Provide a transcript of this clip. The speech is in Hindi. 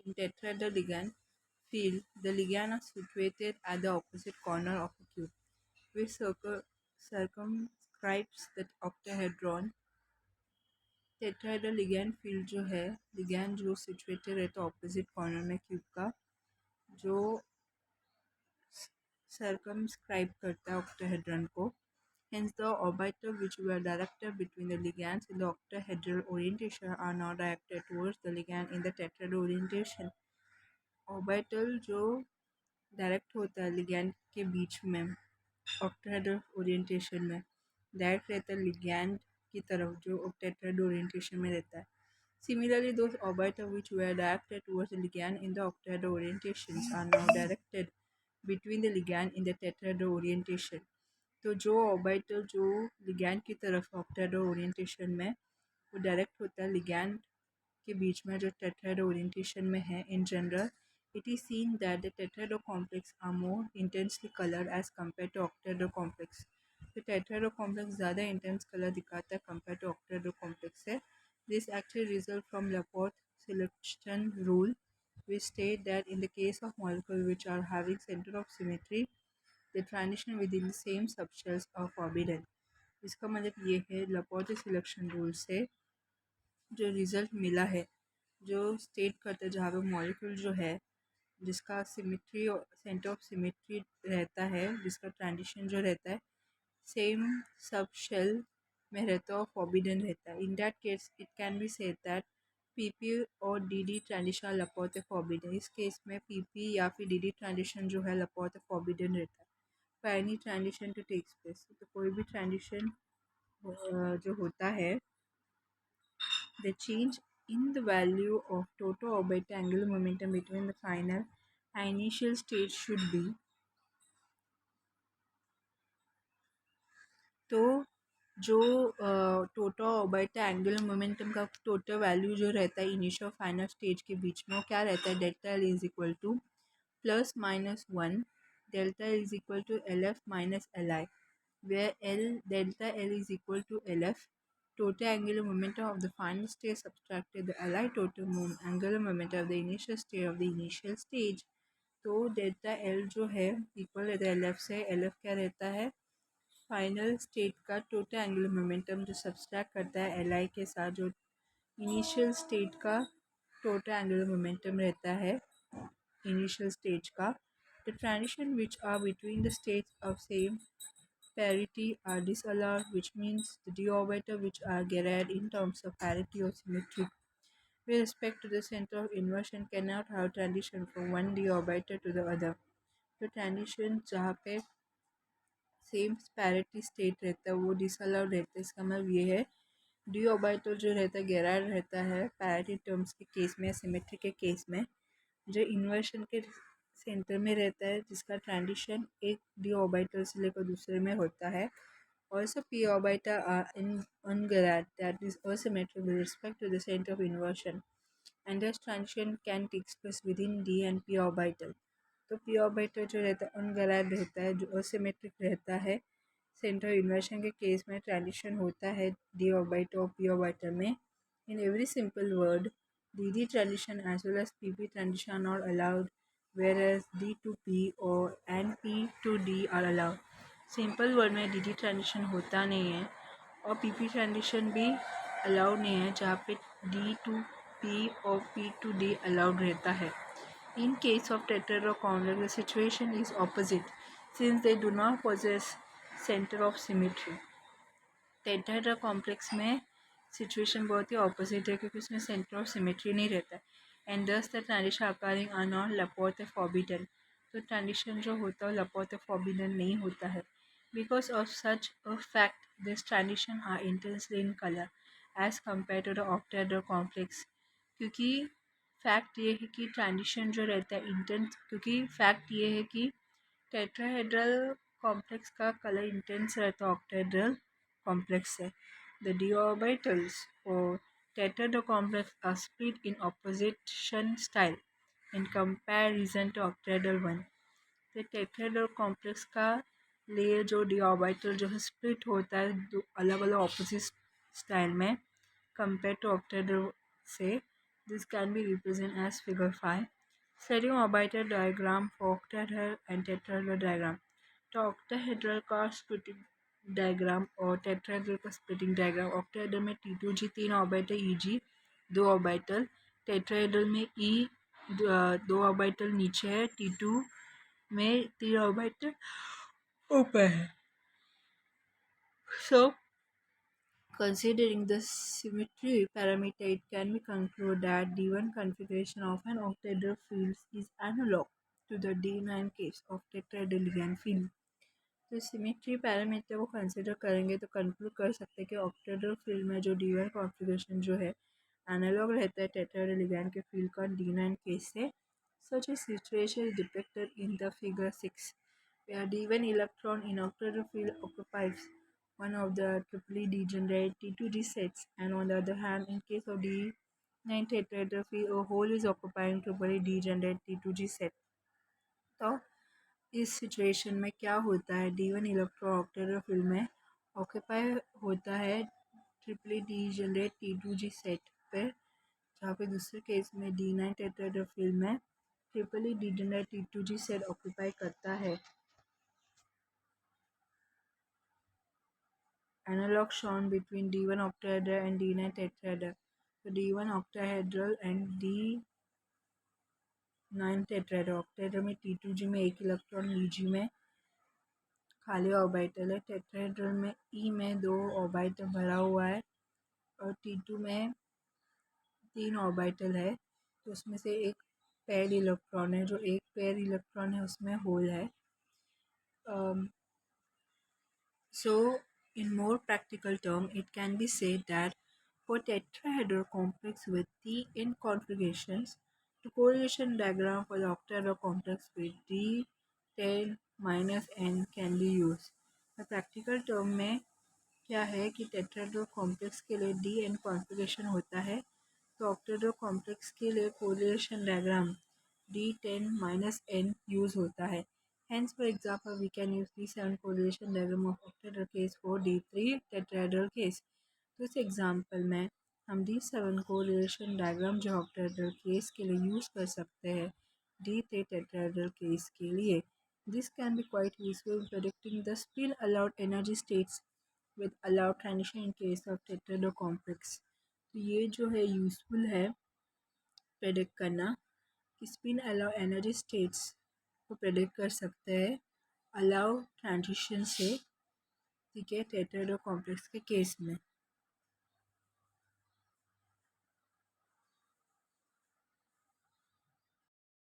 In tetrahedral ligand field, the ligand are situated at the opposite corner of a cube, which circumscribes the octahedron. Tetrahedral ligand field जो है, लिगैंड जो सिचुएटेड रहता है ऑपोजिट कॉर्नर में क्यूब का, जो सर्कमस्क्राइब करता है ऑक्टाहेड्रन को. Hence, the orbitals which were directed between the ligands in the octahedral orientation are now directed towards the ligand in the tetrahedral orientation. Orbital जो डायरेक्ट होता है लिगैंड के बीच में ऑक्टाहेड्रल ओरिएंटेशन में, डायरेक्ट रहता है लिगैंड की तरफ जो टेट्राहेड्रल ओरिएंटेशन में रहता है. Similarly, those orbitals which were directed towards the ligand in the octahedral orientations are now directed between the ligand in the tetrahedral orientation. तो जो ऑर्बिटल जो लिगैंड की तरफ ऑक्टाहेड्रल ओरिएंटेशन में वो डायरेक्ट होता है लिगैंड के बीच में जो टेट्राहेड्रल ओरिएंटेशन में है. In general it is seen that the tetrahedral complex are more intensely colored as compared to octahedral complex. तो tetrahedral complex ज़्यादा intense color दिखाता है compared to octahedral complex है. This actually results from Laporte selection rule, which state that in the case of molecules which are having center of symmetry, the transition within the same subshells are forbidden. इसका मतलब ये है Laporte selection rule से जो रिजल्ट मिला है, जो स्टेट करता है जहाँ पे मॉलिक्यूल जो है जिसका सिमेट्री सेंटर ऑफ सिमेट्री रहता है, जिसका ट्रांजिशन जो रहता है सेम सब शेल में रहता है और फॉरबिडन रहता है. In that case it can be said that PP और डीडी ट्रांजिशन लपोर्टे फॉरबिडन. इस केस में पीपी या फिर डीडी ट्रांजिशन जो है लपोर्टे फॉरबिडन रहता है for any transition to takes place. तो कोई भी ट्रांजिशन जो होता है, the change in the value of total orbital angular momentum between the final and initial state should be. तो जो टोटल ऑर्बिटल एंगुलर मोमेंटम का टोटल वैल्यू जो रहता है इनिशियल फाइनल स्टेज के बीच में, वो क्या रहता है, delta L is equal to plus minus one delta L is equal to L F minus L I, where delta L is equal to LF, total angular momentum of the final state subtracted the Li total angular momentum of the initial state of the initial stage. तो डेल्टा L जो है इक्वल रहता है LF से. LF क्या रहता है, फाइनल स्टेट का टोटल एंगुलर मोमेंटम जो सब्सट्रैक्ट करता है Li के साथ जो इनिशियल स्टेट का टोटल एंगुलर मोमेंटम रहता है इनिशियल स्टेज का. The transition which are between the states of same parity are disallowed, which means the d orbital which are Gerard in terms of parity or symmetry with respect to the center of inversion cannot have transition from one d orbital to the other. तो ट्रांजिशन जहाँ पे सेम पैरिटी स्टेट रहता है वो डिसअलाउड रहता है. इसका मतलब ये है डी ऑर्बिटल जो रहता है गैराइड रहता है पैरिटी टर्म्स के केस में, सिमेट्री के केस में, जो इन्वर्शन के सेंटर में रहता है जिसका ट्रांजिशन एक डी ऑर्बिटल से लेकर दूसरे में होता है. Also, p orbita are ungraded, that is asymmetric with respect to the center of inversion, and this transition can take place within d and p orbital. तो p orbital जो रहता है ungraded रहता है, जो asymmetric रहता है. सेंटर इन्वर्शन के केस में ट्रांजिशन होता है d orbital और p orbital में. In every simple word, dd transition as well as pp transition are not allowed, whereas d to p or and p to d are allowed. Simple word में डी डी ट्रांजिशन होता नहीं है और पी पी ट्रांजिशन भी अलाउड नहीं है, जहाँ पे डी टू पी और पी टू डी अलाउड रहता है. In case of tetrahedral complex the situation is opposite since they do not possess centre of symmetry. Tetrahedral complex में सिचुएशन बहुत ही ऑपोजिट है क्योंकि उसमें सेंटर ऑफ सिमेट्री नहीं रहता है, and thus the transition occurring are not Laporte forbidden. तो ट्रांजिशन जो होता है लपोर्टे फॉरबिडन नहीं होता है. Because of such a fact, this transition are intensely in color as compared to the octahedral complex. क्योंकि फैक्ट ये है कि ट्रांजिशन जो रहता है इंटेंस, क्योंकि फैक्ट ये है कि टेट्राहेड्रल कॉम्प्लेक्स का कलर इंटेंस रहता है ऑक्टाहेड्रल कॉम्प्लेक्स से. The d orbitals for tetrahedral complex are split in opposition style in comparison to octahedral one. तो टेट्राहेड्रल कॉम्प्लेक्स का लिए जो डी ऑर्बिटल जो है स्प्लिट होता है दो अलग अलग ऑपोजिट स्टाइल में कंपेयर टू ऑक्टाहेड्रल से. This can be represented as figure 5. Setting orbital diagram for octahedral and tetrahedral diagram. तो octahedral का splitting diagram और tetrahedral का splitting diagram. octahedral में T2G 3 orbital EG 2 orbital, tetrahedral में E 2 ऑर्बिटल नीचे है, T2 में 3 ऑर्बिटल ऊपर है. So considering the symmetry parameter, it can be concluded that D1 configuration of an octahedral field is analog to the D9 case of tetrahedral ligand field. तो सिमेट्री पैरामीटर को कंसिडर करेंगे तो कंक्लूड कर सकते हैं कि ऑक्टेड्रल फील्ड में जो D1 कॉन्फ़िगरेशन जो है एनालॉग रहता है टेट्राहेड्रल लिगैंड के फील्ड का D9 केस से. Such a situation is depicted in the figure 6, where D1 electron in octahedral field occupies one of the triply degenerate T2G sets, and on the other hand, in case of D9 tetrahedral field, a hole is occupying triply degenerate T2G set. तो इस सिचुएशन में क्या होता है, D1 इलेक्ट्रॉन ऑक्टेड्रल फील्ड में ऑक्यूपाई होता है ट्रिपली डीजेनरेट T2G सेट पे, जहाँ पे दूसरे केस में D9 टेट्राहेड्रल फील्ड में ट्रिपली डीजेनरेट T2G सेट ऑक्यूपाई करता है. Analog shown between D1 octahedral and D9 tetrahedral. So D1 octahedral and D9 tetrahedral. octahedral में T2G में एक इलेक्ट्रॉन, EG में खाली ऑर्बिटल है, टेट्राहेड्रल में E में 2 ऑर्बिटल भरा हुआ है और T2 में 3 ऑर्बिटल है. तो उसमें से एक पेयर इलेक्ट्रॉन है, जो एक पेयर इलेक्ट्रॉन है उसमें होल है. So in more practical term, it can be said that for tetrahedral complex with Tn configurations, the correlation diagram for the octahedral complex with D10 minus n can be used. तो प्रैक्टिकल टर्म में क्या है कि टेट्राहेड्रल कॉम्प्लेक्स के लिए Dn कॉन्फ़िगरेशन होता है, तो ऑक्टेड्रल कॉम्प्लेक्स के लिए correlation diagram D10 minus n use होता है. Hence, for example, we can use D7 correlation diagram of octahedral case for D3 tetrahedral case. तो इस एग्जाम्पल में हम D7 correlation diagram जो octahedral केस के लिए यूज़ कर सकते हैं D3 tetrahedral केस के लिए. This can be quite useful in predicting the spin allowed energy states with allowed transition in case of tetrahedral complex. तो ये जो है यूज़फुल है प्रेडिक्ट करना कि स्पिन अलाउ एनर्जी स्टेट्स को प्रेडिक्ट कर सकते हैं अलाउ ट्रांजिशन से, ठीक है, टेट्राहेड्रल कॉम्प्लेक्स के केस में.